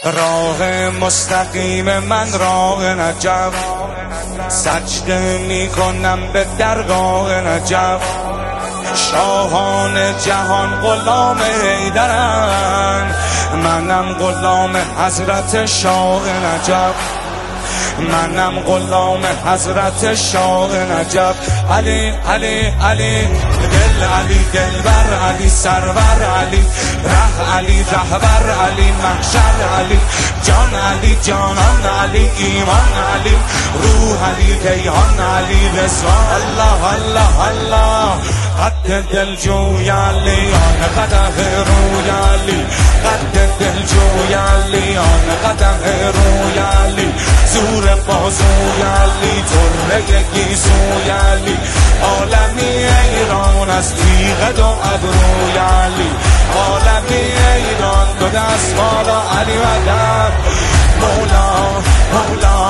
راه مستقیم من راه نجف، سجده می کنم به درگاه نجف. شاهان جهان غلام حیدرن، منم غلام حضرت شاه نجف. منم غلام حضرت شاه نجف. علی علی علی دل علی دلبر علی سرور علی ره علی رهبر علی محشر علی جان علی جانان علی ایمان علی روح علی کیهان علی رضوان. الله الله الله قد دل جوی علی آن قدح روی علی قد دل جوی علی آن قدح روی علی زور بازوی علی طره گیسوی علی عالمی ایران از تیغ دو ابروی علی عالمی ایران دو دست بالا علی و در مولا مولا